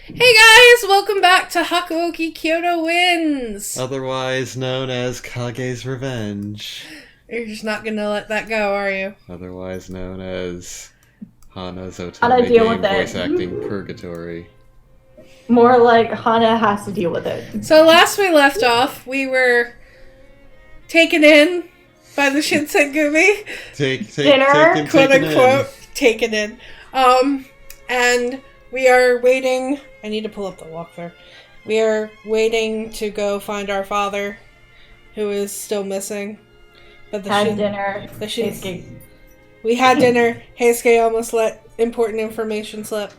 Hey guys, welcome back to Hakuoki Kyoto Wins! Otherwise known as Kage's Revenge. You're just not gonna let that go, are you? Otherwise known as Hana's Hana Otome deal game with it. voice acting purgatory. More like Hana has to deal with it. So last we left off, we were taken in by the Shinsengumi. Dinner, Quote unquote, taken in. And we are waiting. I need to pull up the walkthrough. We are waiting to go find our father, who is still missing. But dinner. We had dinner. Heisuke almost let important information slip.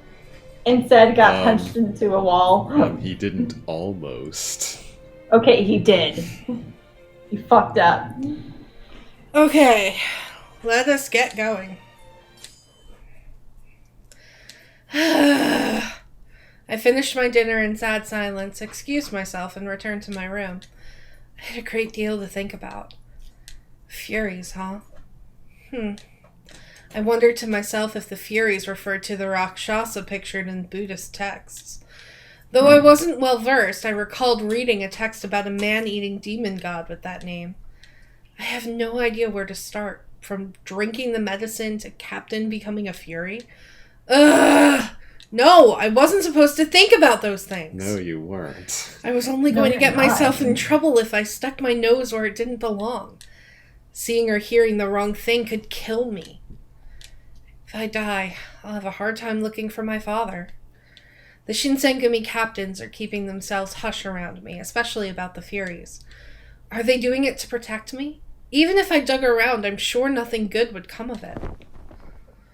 Instead got punched into a wall. He didn't almost. Okay, he did. He fucked up. Okay, let us get going. I finished my dinner in sad silence, excused myself, and returned to my room. I had a great deal to think about. Furies, huh? I wondered to myself if the Furies referred to the Rakshasa pictured in Buddhist texts. Though I wasn't well versed, I recalled reading a text about a man-eating demon god with that name. I have no idea where to start, from drinking the medicine to Captain becoming a Fury. Ugh! No, I wasn't supposed to think about those things. No, you weren't. I was only going to get myself in trouble if I stuck my nose where it didn't belong. Seeing or hearing the wrong thing could kill me. If I die, I'll have a hard time looking for my father. The Shinsengumi captains are keeping themselves hush around me, especially about the Furies. Are they doing it to protect me? Even if I dug around, I'm sure nothing good would come of it.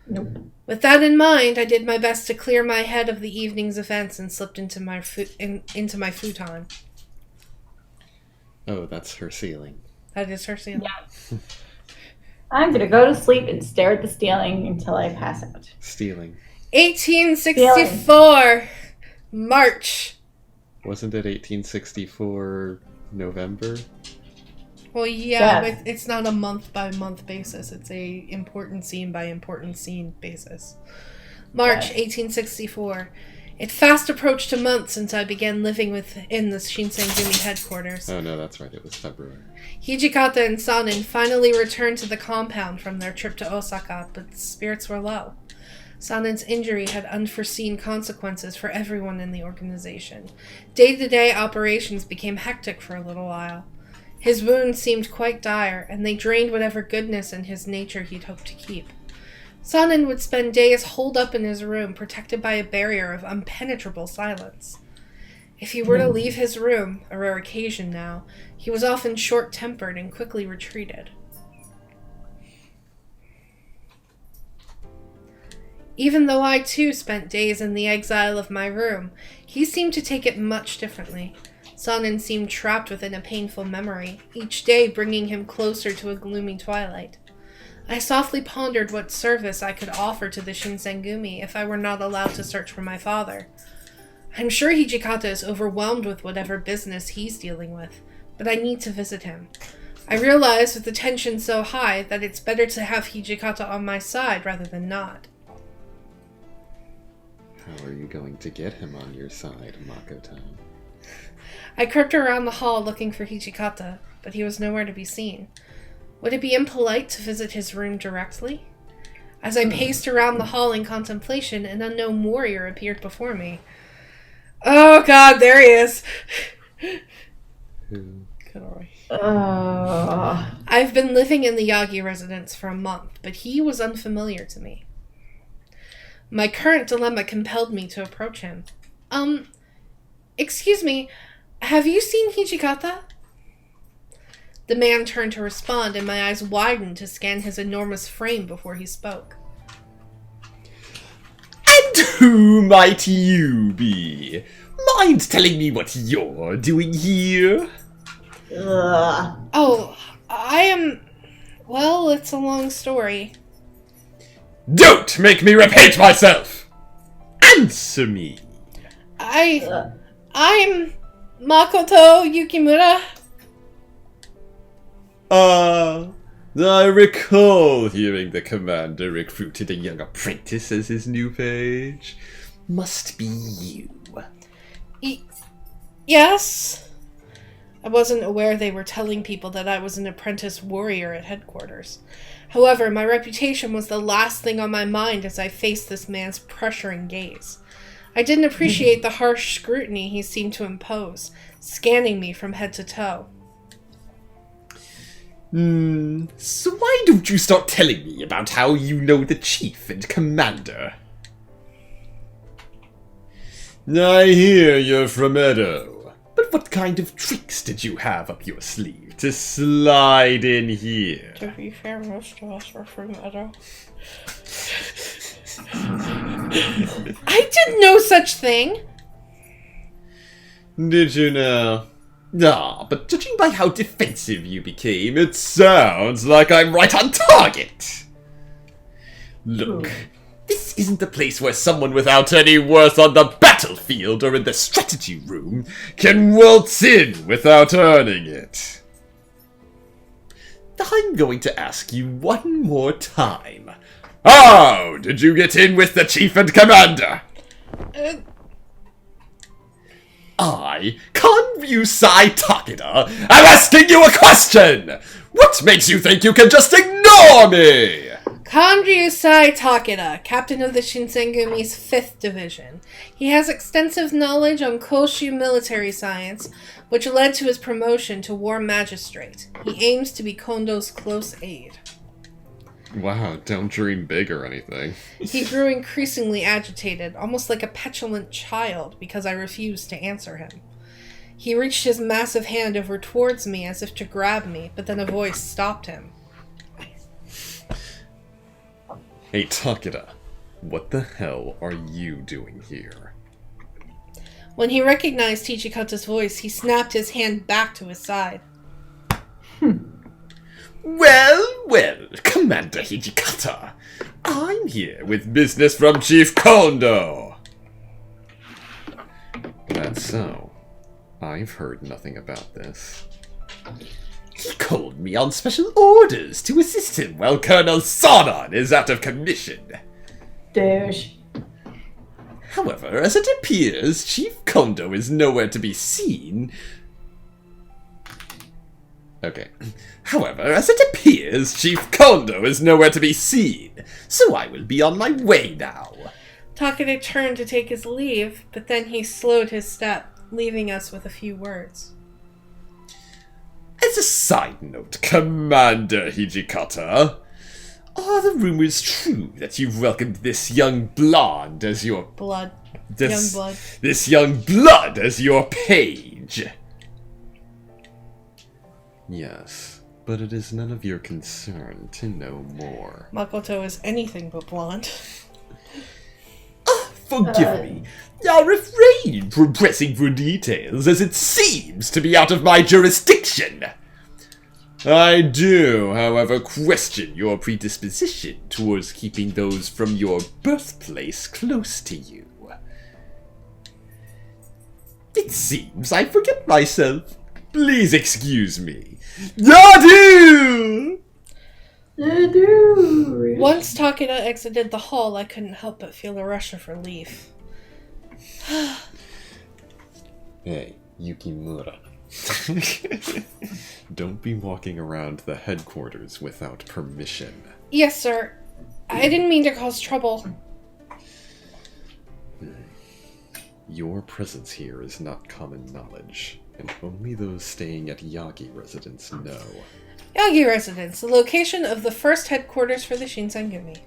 Nope. With that in mind, I did my best to clear my head of the evening's events and slipped into my futon. Oh, that's her ceiling. That is her ceiling. Yeah. I'm gonna go to sleep and stare at the ceiling until I pass out. Stealing. 1864, March. Wasn't it 1864 November? Well, yeah, Yes. but it's not a month-by-month basis. It's a important scene-by-important scene basis. March, Yes. 1864. It fast approached a month since I began living within the Shinsengumi headquarters. Oh no, that's right, it was February. Hijikata and Sanan finally returned to the compound from their trip to Osaka, but spirits were low. Sanan's injury had unforeseen consequences for everyone in the organization. Day-to-day operations became hectic for a little while. His wounds seemed quite dire, and they drained whatever goodness in his nature he'd hoped to keep. Sanan would spend days holed up in his room, protected by a barrier of impenetrable silence. If he were to leave his room, a rare occasion now, he was often short-tempered and quickly retreated. Even though I too spent days in the exile of my room, he seemed to take it much differently. Sanan seemed trapped within a painful memory, each day bringing him closer to a gloomy twilight. I softly pondered what service I could offer to the Shinsengumi if I were not allowed to search for my father. I'm sure Hijikata is overwhelmed with whatever business he's dealing with, but I need to visit him. I realize with the tension so high that it's better to have Hijikata on my side rather than not. How are you going to get him on your side, Makoto? I crept around the hall looking for Hijikata, but he was nowhere to be seen. Would it be impolite to visit his room directly? As I paced around the hall in contemplation, an unknown warrior appeared before me. Oh god, there he is! Who? I've been living in the Yagi residence for a month, but he was unfamiliar to me. My current dilemma compelled me to approach him. Excuse me, have you seen Hijikata? The man turned to respond, and my eyes widened to scan his enormous frame before he spoke. And who might you be? Mind telling me what you're doing here? Oh, I am... Well, it's a long story. Don't make me repeat myself! Answer me! I'm Makoto Yukimura. I recall hearing the commander recruited a young apprentice as his new page. Must be you. Yes? I wasn't aware they were telling people that I was an apprentice warrior at headquarters. However, my reputation was the last thing on my mind as I faced this man's pressuring gaze. I didn't appreciate the harsh scrutiny he seemed to impose, scanning me from head to toe. So why don't you start telling me about how you know the chief and commander? I hear you're from Edo, but what kind of tricks did you have up your sleeve to slide in here? To be fair, most of us are from Edo. I did no such thing! Did you now? But judging by how defensive you became, it sounds like I'm right on target! Look, this isn't the place where someone without any worth on the battlefield or in the strategy room can waltz in without earning it. I'm going to ask you one more time. How did you get in with the chief and commander? I, Kanryusai Takeda, am asking you a question! What makes you think you can just ignore me? Kanryusai Takeda, captain of the Shinsengumi's 5th Division. He has extensive knowledge on Koshu military science, which led to his promotion to War Magistrate. He aims to be Kondo's close aide. Wow, don't dream big or anything. He grew increasingly agitated, almost like a petulant child, because I refused to answer him. He reached his massive hand over towards me as if to grab me, but then a voice stopped him. Hey, Takeda, what the hell are you doing here? When he recognized Hijikata's voice, he snapped his hand back to his side. Well, Commander Hijikata, I'm here with business from Chief Kondo. That's so. I've heard nothing about this. He called me on special orders to assist him while Colonel Sanan is out of commission. Douche. However, as it appears, Chief Kondo is nowhere to be seen. Okay. However, as it appears, Chief Kondo is nowhere to be seen, so I will be on my way now. Takeda turned to take his leave, but then he slowed his step, leaving us with a few words. As a side note, Commander Hijikata, are the rumors true that you've welcomed this young blonde as your... Blood. This, Young blood. This young blood as your page? Yes, but it is none of your concern to know more. Makoto is anything but blonde. Forgive me. I'll refrain from pressing for details, as it seems to be out of my jurisdiction. I do, however, question your predisposition towards keeping those from your birthplace close to you. It seems I forget myself. Please excuse me. Yadu! Once Takeda exited the hall, I couldn't help but feel a rush of relief. Hey, Yukimura. Don't be walking around the headquarters without permission. Yes, sir. I didn't mean to cause trouble. Your presence here is not common knowledge, and only those staying at Yagi residence know. Yagi residence, the location of the first headquarters for the Shinsengumi.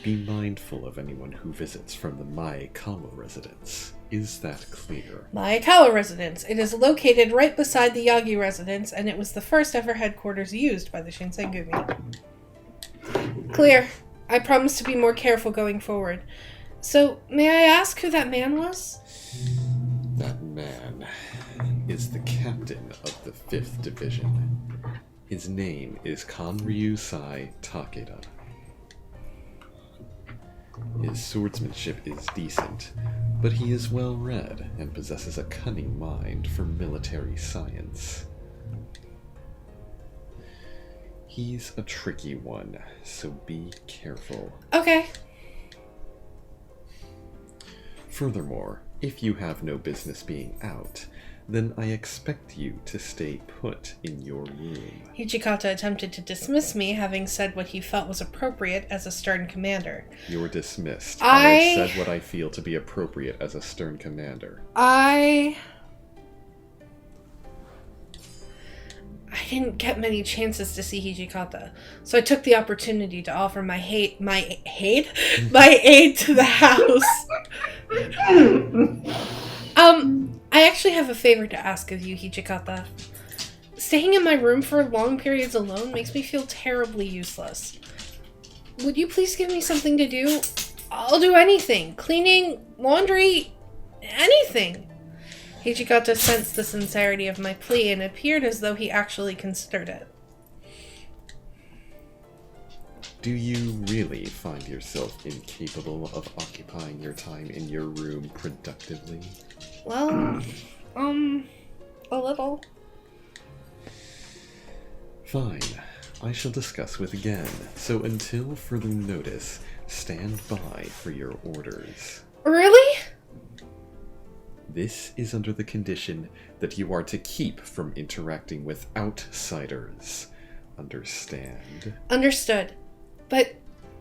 Be mindful of anyone who visits from the Maekawa residence. Is that clear? Maekawa residence. It is located right beside the Yagi residence, and it was the first ever headquarters used by the Shinsengumi. Clear. I promise to be more careful going forward. So, may I ask who that man was? That man is the captain of the 5th Division. His name is Kanryusai Takeda. His swordsmanship is decent, but he is well-read and possesses a cunning mind for military science. He's a tricky one, so be careful. Okay. Furthermore, if you have no business being out, then I expect you to stay put in your room. Hijikata attempted to dismiss me, having said what he felt was appropriate as a stern commander. You're dismissed. I have said what I feel to be appropriate as a stern commander. I didn't get many chances to see Hijikata, so I took the opportunity to offer my aid to the house. I actually have a favor to ask of you, Hijikata. Staying in my room for long periods alone makes me feel terribly useless. Would you please give me something to do? I'll do anything. Cleaning, laundry, anything. Hijikata sensed the sincerity of my plea and appeared as though he actually considered it. Do you really find yourself incapable of occupying your time in your room productively? Well, a little. Fine. I shall discuss with again. So until further notice, stand by for your orders. Really? This is under the condition that you are to keep from interacting with outsiders. Understand? Understood. But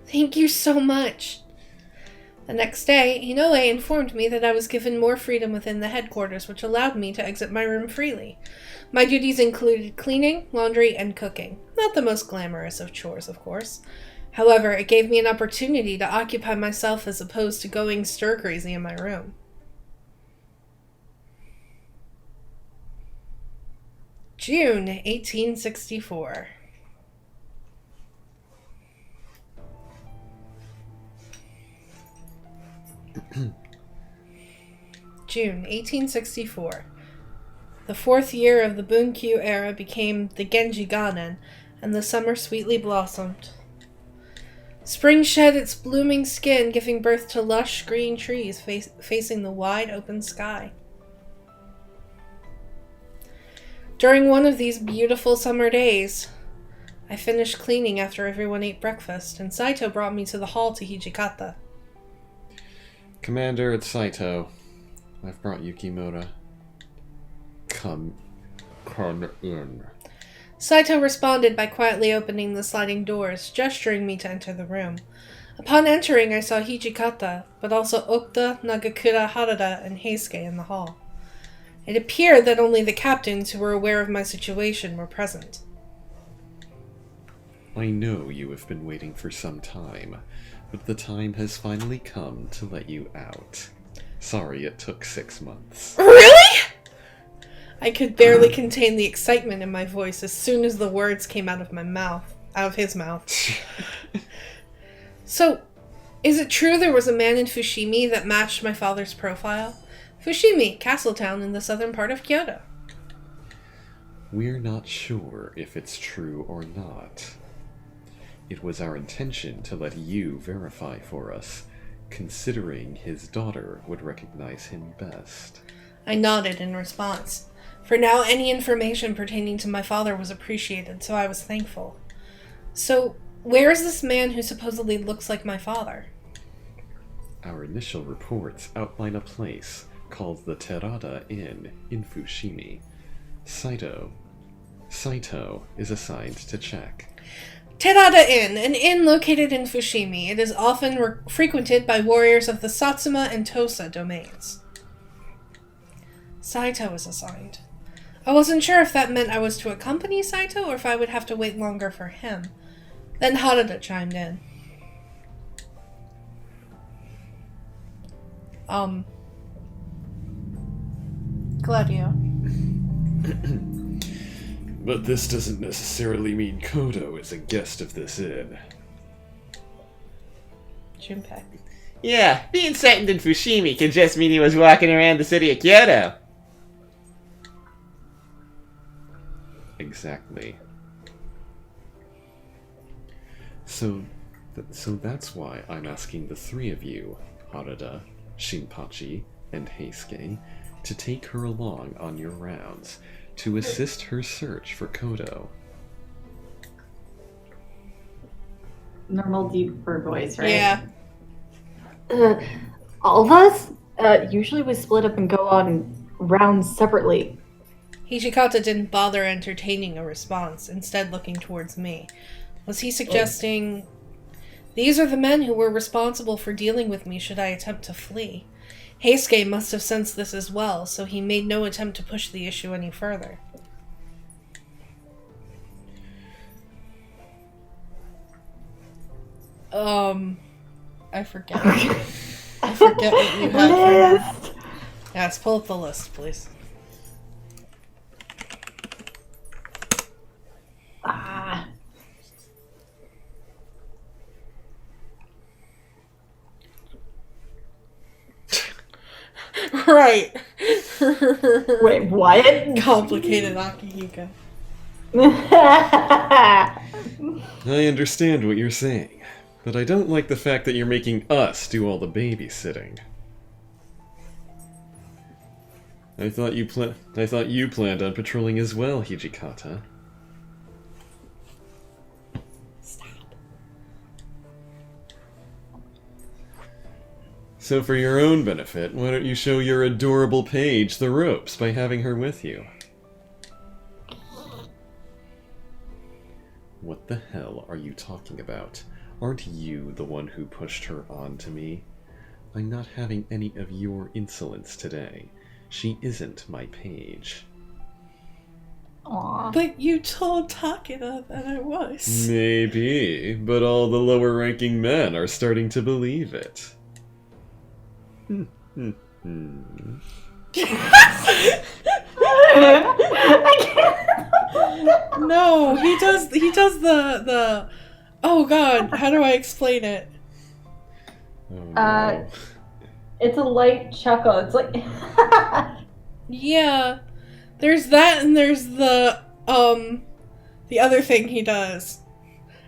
thank you so much. The next day, Inoue informed me that I was given more freedom within the headquarters, which allowed me to exit my room freely. My duties included cleaning, laundry, and cooking. Not the most glamorous of chores, of course. However, it gave me an opportunity to occupy myself as opposed to going stir-crazy in my room. June 1864. June 1864. The fourth year of the Bunkyu era became the Genji Ganen, and the summer sweetly blossomed. Spring shed its blooming skin, giving birth to lush green trees facing the wide open sky. During one of these beautiful summer days, I finished cleaning after everyone ate breakfast, and Saito brought me to the hall to Hijikata. Commander, it's Saito. I've brought Yukimura. Come in. Saito responded by quietly opening the sliding doors, gesturing me to enter the room. Upon entering, I saw Hijikata, but also Okuda, Nagakura, Harada, and Heisuke in the hall. It appeared that only the captains who were aware of my situation were present. I know you have been waiting for some time, but the time has finally come to let you out. Sorry it took 6 months. Really? I could barely contain the excitement in my voice as soon as the words came out of his mouth. So, is it true there was a man in Fushimi that matched my father's profile? Fushimi, castle town in the southern part of Kyoto. We're not sure if it's true or not. It was our intention to let you verify for us, considering his daughter would recognize him best. I nodded in response. For now, any information pertaining to my father was appreciated, so I was thankful. So, where is this man who supposedly looks like my father? Our initial reports outline a place called the Terada Inn in Fushimi. Saito is assigned to check. Terada Inn, an inn located in Fushimi. It is often frequented by warriors of the Satsuma and Tosa domains. Saito was assigned. I wasn't sure if that meant I was to accompany Saito or if I would have to wait longer for him. Then Harada chimed in. Gladio. But this doesn't necessarily mean Koto is a guest of this inn. Junpei. Yeah, being settled in Fushimi can just mean he was walking around the city of Kyoto. Exactly. So that's why I'm asking the three of you, Harada, Shinpachi, and Heisuke, to take her along on your rounds to assist her search for Koto. Normal deep bird voice, right? Yeah. All of us? Usually we split up and go on rounds separately. Hijikata didn't bother entertaining a response, instead looking towards me. Was he suggesting, these are the men who were responsible for dealing with me should I attempt to flee? Heisuke must have sensed this as well, so he made no attempt to push the issue any further. I forget. I forget what you had. List! Yes, pull up the list, please. Ah. Right. Wait, what? Complicated Akihiko. I understand what you're saying, but I don't like the fact that you're making us do all the babysitting. I thought you planned on patrolling as well, Hijikata. Stop. So for your own benefit, why don't you show your adorable page the ropes by having her with you? What the hell are you talking about? Aren't you the one who pushed her on to me? I'm not having any of your insolence today. She isn't my page. Aw. But you told Takeda that I was. Maybe, but all the lower-ranking men are starting to believe it. No, he does the oh god, how do I explain it? Oh, no. It's a light chuckle. It's like Yeah. There's that and there's the other thing he does.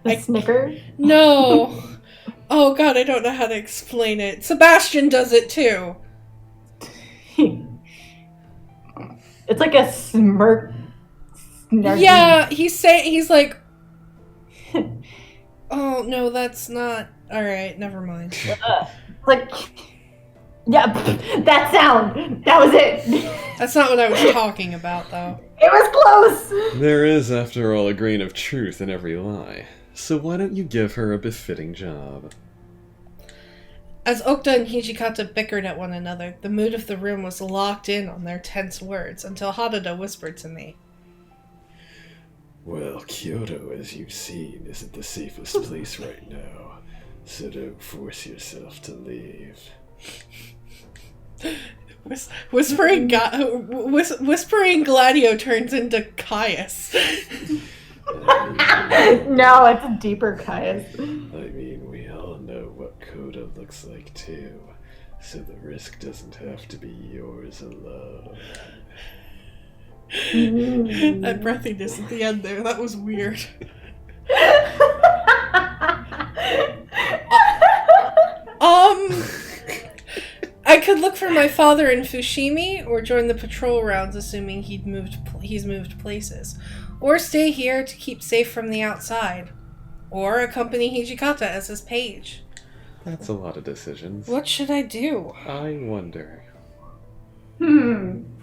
a snicker. No. Oh god, I don't know how to explain it. Sebastian does it too. It's like a smirk. Snarky. Yeah, he's like oh no, that's not alright, never mind. Like, yeah, that sound. That was it. That's not what I was talking about though. It was close. There is, after all, a grain of truth in every lie. So why don't you give her a befitting job? As Okta and Hijikata bickered at one another, the mood of the room was locked in on their tense words until Harada whispered to me. Well, Kyoto, as you've seen, isn't the safest place right now, so don't force yourself to leave. Whispering Gladio turns into Caius. No, it's a deeper Caius. I mean, we all know what Koto looks like too, so the risk doesn't have to be yours alone. That breathiness at the end there, that was weird. I could look for my father in Fushimi, or join the patrol rounds assuming he's moved places. Or stay here to keep safe from the outside. Or accompany Hijikata as his page. That's a lot of decisions. What should I do? I wonder. In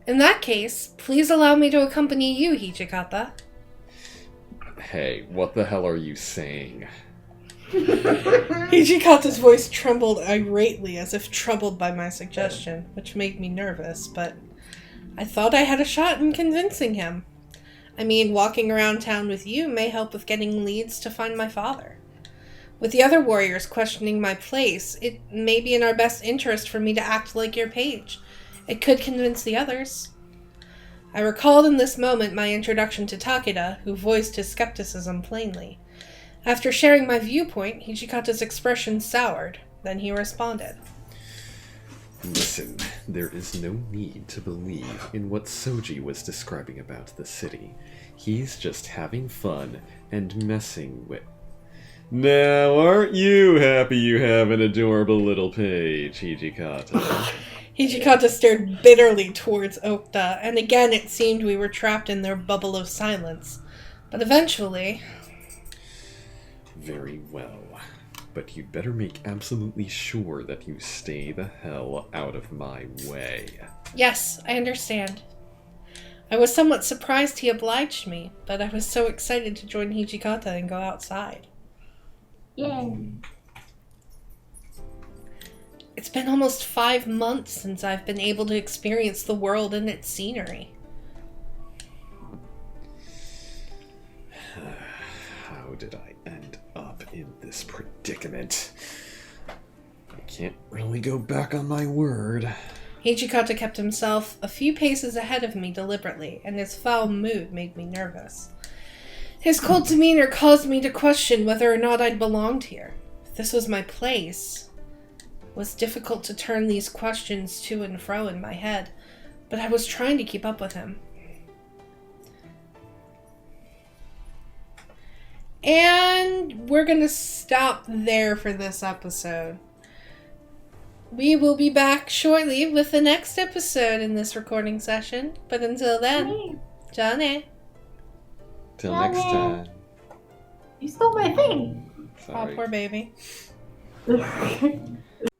that case, please allow me to accompany you, Hijikata. Hey, what the hell are you saying? Hijikata's voice trembled irately as if troubled by my suggestion, which made me nervous, but I thought I had a shot in convincing him. I mean, walking around town with you may help with getting leads to find my father. With the other warriors questioning my place, it may be in our best interest for me to act like your page. It could convince the others. I recalled in this moment my introduction to Takeda, who voiced his skepticism plainly. After sharing my viewpoint, Hijikata's expression soured. Then he responded. Listen, there is no need to believe in what Soji was describing about the city. He's just having fun and messing with... Now, aren't you happy you have an adorable little page, Hijikata? Hijikata stared bitterly towards Okta, and again it seemed we were trapped in their bubble of silence. But eventually... Very well. But you'd better make absolutely sure that you stay the hell out of my way. Yes, I understand. I was somewhat surprised he obliged me, but I was so excited to join Hijikata and go outside. Yay. It's been almost 5 months since I've been able to experience the world and its scenery. How did I end up in this predicament? I can't really go back on my word. Hijikata kept himself a few paces ahead of me deliberately, and his foul mood made me nervous. His cold demeanor caused me to question whether or not I'd belonged here. If this was my place. It was difficult to turn these questions to and fro in my head, but I was trying to keep up with him. And we're gonna stop there for this episode. We will be back shortly with the next episode in this recording session. But until then, Johnny. Till next time. You stole my thing. Sorry. Oh, poor baby.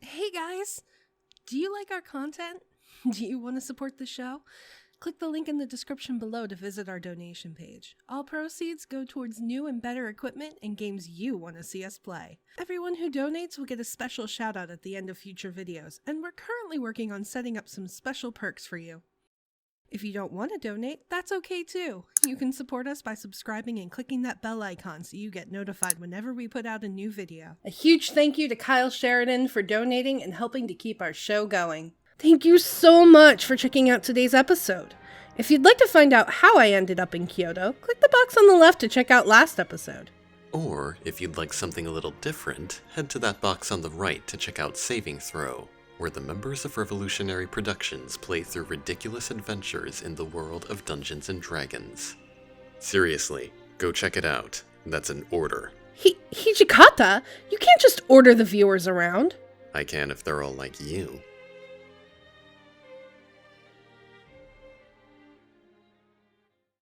Hey guys, do you like our content? Do you want to support the show? Click the link in the description below to visit our donation page. All proceeds go towards new and better equipment and games you want to see us play. Everyone who donates will get a special shout out at the end of future videos, and we're currently working on setting up some special perks for you. If you don't want to donate, that's okay too. You can support us by subscribing and clicking that bell icon so you get notified whenever we put out a new video. A huge thank you to Kyle Sheridan for donating and helping to keep our show going. Thank you so much for checking out today's episode. If you'd like to find out how I ended up in Kyoto, click the box on the left to check out last episode. Or, if you'd like something a little different, head to that box on the right to check out Saving Throw, where the members of Revolutionary Productions play through ridiculous adventures in the world of Dungeons & Dragons. Seriously, go check it out. That's an order. Hijikata? You can't just order the viewers around. I can if they're all like you.